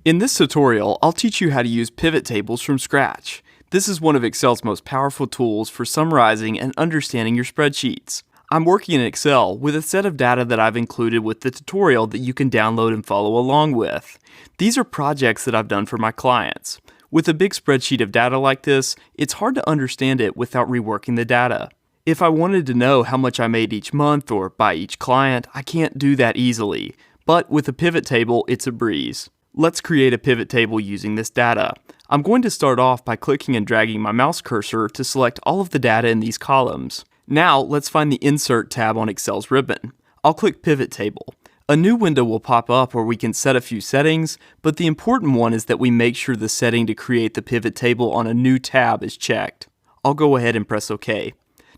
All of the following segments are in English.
In this tutorial, I'll teach you how to use pivot tables from scratch. This is one of Excel's most powerful tools for summarizing and understanding your spreadsheets. I'm working in Excel with a set of data that I've included with the tutorial that you can download and follow along with. These are projects that I've done for my clients. With a big spreadsheet of data like this, it's hard to understand it without reworking the data. If I wanted to know how much I made each month or by each client, I can't do that easily. But with a pivot table, it's a breeze. Let's create a pivot table using this data. I'm going to start off by clicking and dragging my mouse cursor to select all of the data in these columns. Now, let's find the Insert tab on Excel's ribbon. I'll click Pivot Table. A new window will pop up where we can set a few settings, but the important one is that we make sure the setting to create the pivot table on a new tab is checked. I'll go ahead and press OK.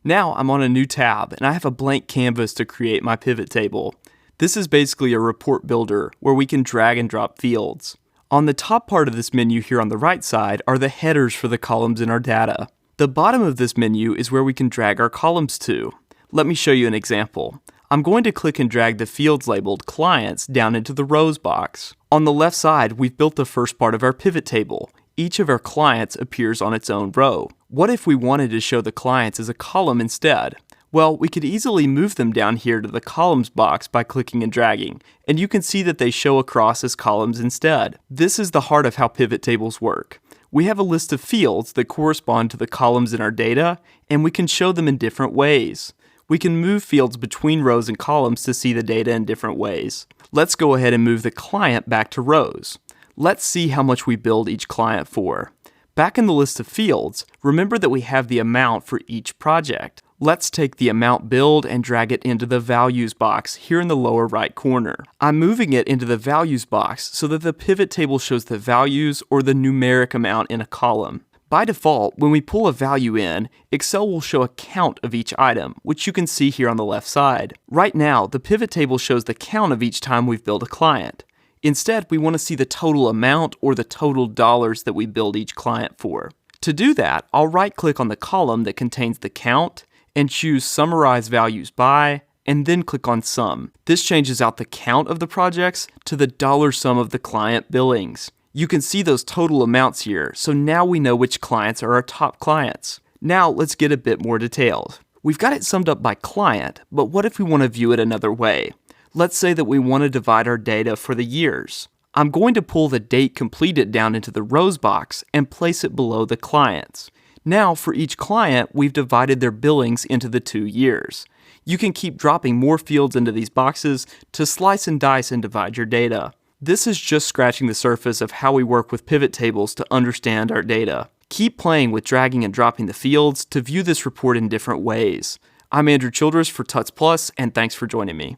Now I'm on a new tab and I have a blank canvas to create my pivot table. This is basically a report builder where we can drag and drop fields. On the top part of this menu here on the right side are the headers for the columns in our data. The bottom of this menu is where we can drag our columns to. Let me show you an example. I'm going to click and drag the fields labeled Clients down into the Rows box. On the left side, we've built the first part of our pivot table. Each of our clients appears on its own row. What if we wanted to show the clients as a column instead? Well, we could easily move them down here to the Columns box by clicking and dragging, and you can see that they show across as columns instead. This is the heart of how pivot tables work. We have a list of fields that correspond to the columns in our data, and we can show them in different ways. We can move fields between rows and columns to see the data in different ways. Let's go ahead and move the client back to rows. Let's see how much we billed each client for. Back in the list of fields, remember that we have the amount for each project. Let's take the amount billed and drag it into the Values box here in the lower right corner. I'm moving it into the Values box so that the pivot table shows the values or the numeric amount in a column. By default, when we pull a value in, Excel will show a count of each item, which you can see here on the left side. Right now, the pivot table shows the count of each time we've billed a client. Instead, we want to see the total amount or the total dollars that we billed each client for. To do that, I'll right-click on the column that contains the count and choose Summarize Values By, and then click on Sum. This changes out the count of the projects to the dollar sum of the client billings. You can see those total amounts here, so now we know which clients are our top clients. Now let's get a bit more detailed. We've got it summed up by client, but what if we want to view it another way? Let's say that we want to divide our data for the years. I'm going to pull the date completed down into the rows box and place it below the clients. Now, for each client, we've divided their billings into the 2 years. You can keep dropping more fields into these boxes to slice and dice and divide your data. This is just scratching the surface of how we work with pivot tables to understand our data. Keep playing with dragging and dropping the fields to view this report in different ways. I'm Andrew Childress for Tuts Plus, and thanks for joining me.